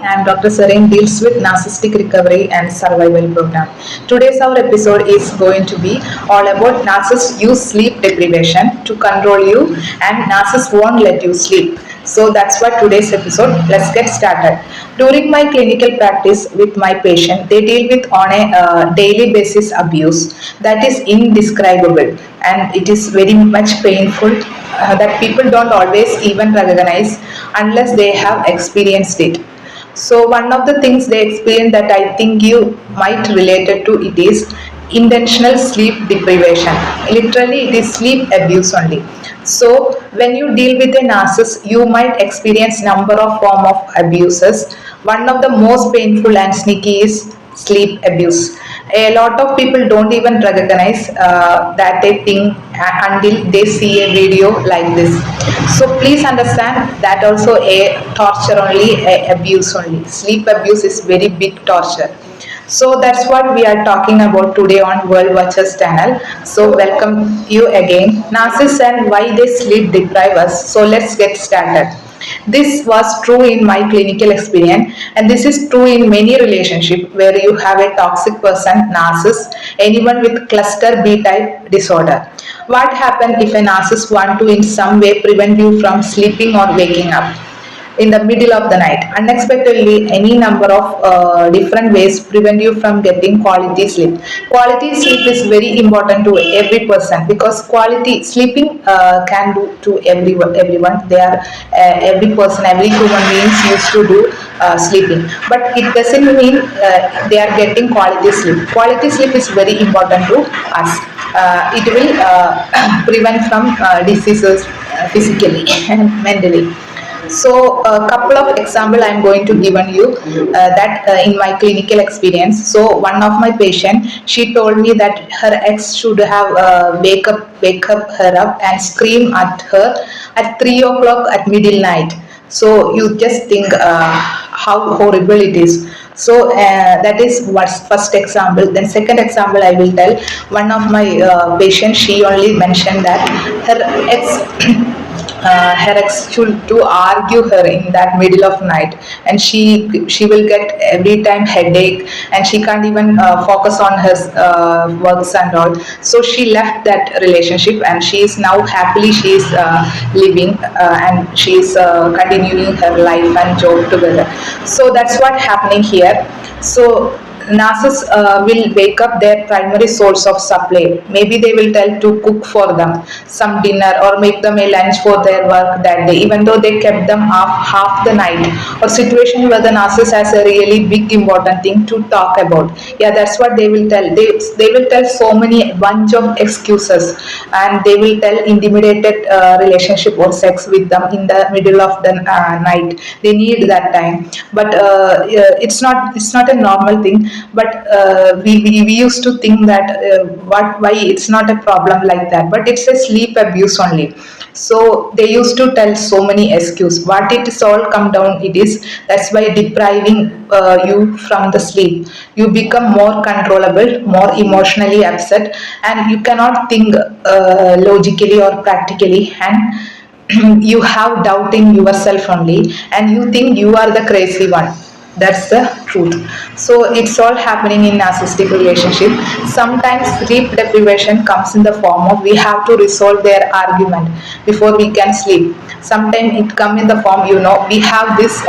I'm Dr. Sareen deals with narcissistic recovery and survival program. Today's our episode is going to be all about narcissists use sleep deprivation to control you and narcissists won't let you sleep. So that's what today's episode. Let's get started. During my clinical practice with my patient, they deal with on a daily basis abuse that is indescribable and it is very much painful that people don't always even recognize unless they have experienced it. So one of the things they experience that I think you might related to it is intentional sleep deprivation. Literally, it is sleep abuse only. So when you deal with a narcissist, you might experience number of form of abuses. One of the most painful and sneaky is sleep abuse. A lot of people don't even recognize that they think until they see a video like this. So please understand that also a torture only, a abuse only. Sleep abuse is very big torture. So that's what we are talking about today on World Watchers channel. So welcome you again. Narcissists and why they sleep deprive us. So let's get started. This was true in my clinical experience, and this is true in many relationships where you have a toxic person, narcissist, anyone with cluster B type disorder. What happens if a narcissist want to in some way prevent you from sleeping or waking up? In the middle of the night unexpectedly, any number of different ways prevent you from getting quality sleep is very important to every person because quality sleeping can do to everyone they are every person, every human beings used to do sleeping, but it doesn't mean they are getting quality sleep is very important to us. It will prevent from diseases physically and mentally. So a couple of example I'm going to give on you that in my clinical experience. So one of my patient, she told me that her ex should have wake up her up and scream at her at 3 o'clock at middle night. So you just think how horrible it is. So that is what's first example. Then second example I will tell. One of my patients, she only mentioned that her ex her ex should to argue her in that middle of night, and she will get every time headache, and she can't even focus on her works and all. So she left that relationship, and she is now happily she is living and she is continuing her life and job together. So that's what happening here. So narcissists will wake up their primary source of supply. Maybe they will tell to cook for them some dinner or make them a lunch for their work that day, even though they kept them up half the night. Or situation where the narcissist has a really big important thing to talk about. Yeah, that's what they will tell. They will tell so many bunch of excuses, and they will tell intimidated relationship or sex with them in the middle of the night. They need that time, but it's not a normal thing, but we used to think that why it's not a problem like that, but it's a sleep abuse only. So they used to tell so many excuse. What it is all come down it is that's by depriving you from the sleep. You become more controllable, more emotionally upset, and you cannot think logically or practically, and you have doubt in yourself only, and you think you are the crazy one. That's the truth. So it's all happening in narcissistic relationship. Sometimes sleep deprivation comes in the form of we have to resolve their argument before we can sleep. Sometimes it come in the form, we have this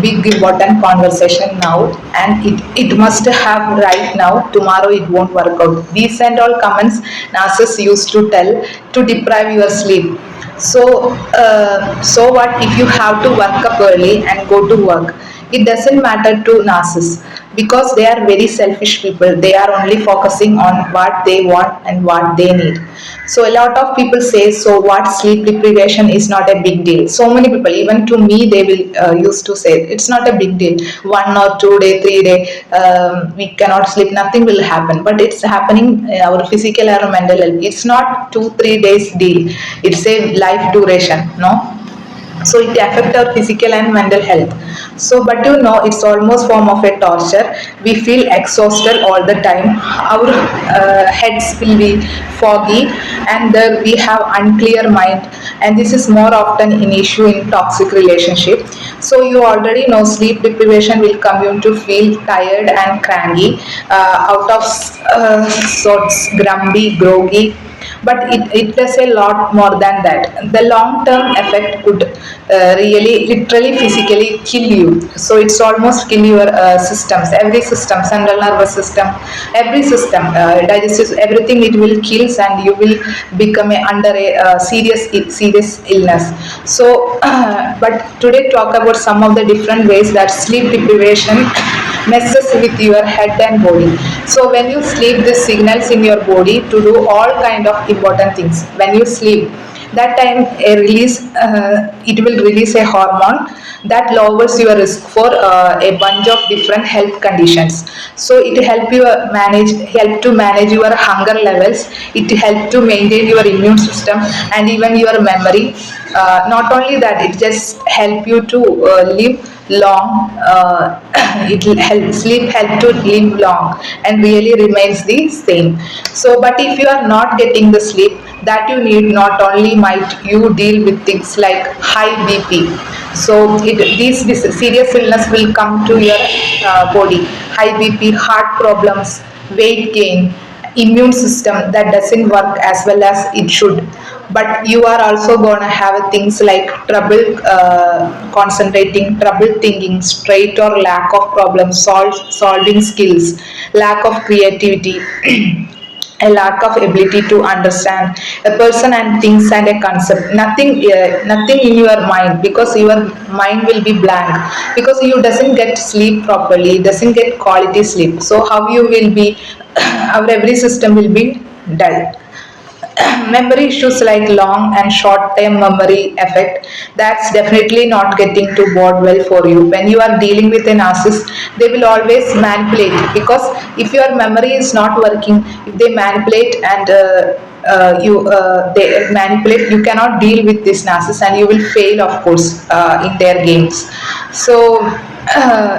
big important conversation now, and it must have right now, tomorrow it won't work out. These and all comments narcissists used to tell to deprive your sleep. So what if you have to work up early and go to work? It doesn't matter to narcissists because they are very selfish people. They are only focusing on what they want and what they need. So a lot of people say, so what, sleep deprivation is not a big deal. So many people, even to me, they will used to say it's not a big deal. 1 or 2 day, 3 day, we cannot sleep. Nothing will happen. But it's happening our physical or mental health. It's not 2 3 days deal. It's a life duration. No. So it affects our physical and mental health. So but you know, it's almost form of a torture. We feel exhausted all the time. Our heads will be foggy, and we have unclear mind, and this is more often an issue in toxic relationship. So you already know sleep deprivation will come you to feel tired and cranky, out of sorts, grumpy, groggy, but it does a lot more than that. The long term effect could really literally physically kill you. So it's almost kill your systems, every system, central nervous system, every system, digestive, everything it will kills, and you will become under a serious illness. So but today talk about some of the different ways that sleep deprivation messes with your head and body. So when you sleep, this signals in your body to do all kind of important things. When you sleep, that time it will release a hormone that lowers your risk for a bunch of different health conditions. So it help to manage your hunger levels. It help to maintain your immune system and even your memory. Not only that, it just help you to live long. It will help sleep help to live long and really remains the same. So but if you are not getting the sleep that you need, not only might you deal with things like high bp. So this serious illness will come to your body: high bp, heart problems, weight gain, immune system that doesn't work as well as it should. But you are also going to have things like trouble concentrating, trouble thinking straight, or lack of solving skills, lack of creativity, a lack of ability to understand a person and things and a concept. Nothing in your mind, because your mind will be blank, because you doesn't get sleep properly, doesn't get quality sleep. So how you will be our every system will be dull. Memory issues like long and short term memory effect, that's definitely not getting to board well for you. When you are dealing with a narcissist, they will always manipulate, because if your memory is not working, if they manipulate and they manipulate, you cannot deal with this narcissist and you will fail, of course, in their games. So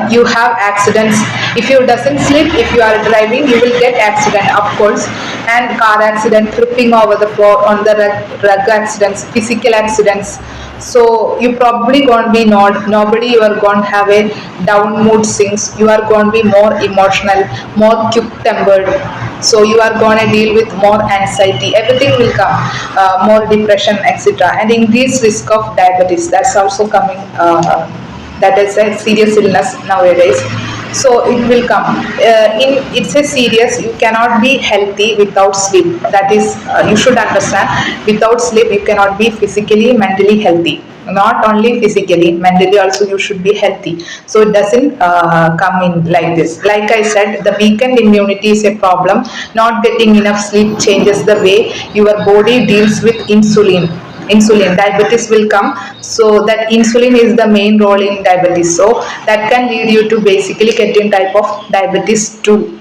you have accidents. If you doesn't sleep, if you are driving, you will get accident, of course, and car accident, tripping over the floor on the rug accidents, physical accidents. So you probably going to be nobody, you are going to have a down mood swings, you are going to be more emotional, more quick tempered. So you are going to deal with more anxiety, everything will come, more depression, etc., and increased risk of diabetes, that's also coming. That is a serious illness nowadays. So it will come it's a serious. You cannot be healthy without sleep, that is, you should understand, without sleep you cannot be physically, mentally healthy. Not only physically, mentally also you should be healthy. So it doesn't come in like this. Like I said, the weakened immunity is a problem. Not getting enough sleep changes the way your body deals with insulin. Diabetes will come. So that insulin is the main role in diabetes, so that can lead you to basically getting type of diabetes too.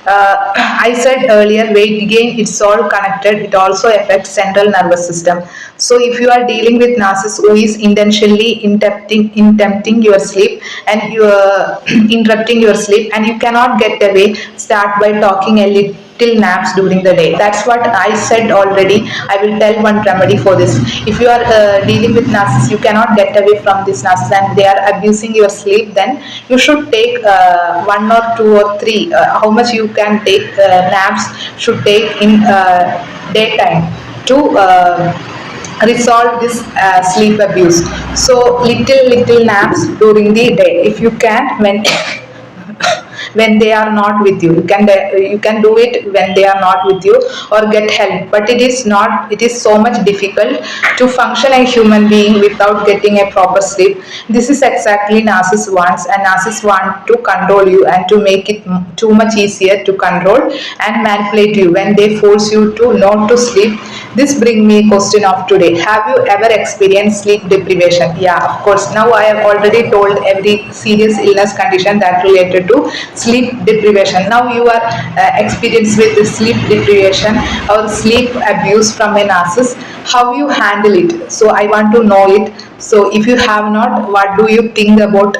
I said earlier, weight gain, it's all connected. It also affects central nervous system. So if you are dealing with narcissist who is intentionally interrupting your sleep, and you are interrupting your sleep, and you cannot get away, start by talking a little naps during the day. That's what I said already. I will tell one remedy for this. If you are dealing with narcissists, you cannot get away from this narcissist and they are abusing your sleep, then you should take one or two or three, how much you can take naps should take in daytime to resolve this sleep abuse. So little naps during the day if you can, when they are not with you. You can do it when they are not with you, or get help. But it is so much difficult to function a human being without getting a proper sleep. This is exactly narcissist wants, and narcissist want to control you and to make it too much easier to control and manipulate you when they force you to not to sleep. This brings me a question of today: have you ever experienced sleep deprivation? Yeah, of course. Now I have already told every serious illness condition that related to sleep deprivation. Now you are experienced with the sleep deprivation or sleep abuse from a narcissist. How you handle it? So I want to know it. So if you have not, what do you think about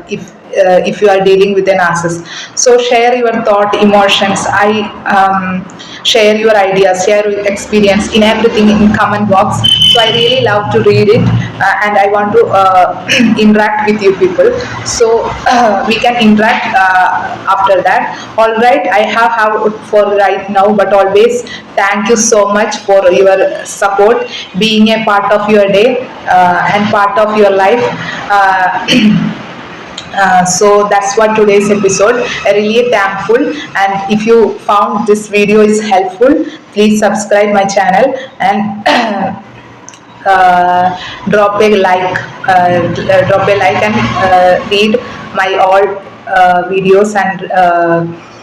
if you are dealing with a narcissist? So share your thought, emotions. Share your ideas, share your experience in everything in comment box. So I really love to read it, and I want to interact with you people. So we can interact after that. All right, I have for right now, but always thank you so much for your support, being a part of your day and part of your life. So that's what today's episode. I really thankful, and if you found this video is helpful, please subscribe my channel and drop a like, and read my all videos and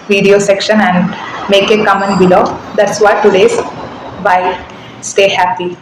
video section and make a comment below. That's what today's. Bye. Stay happy.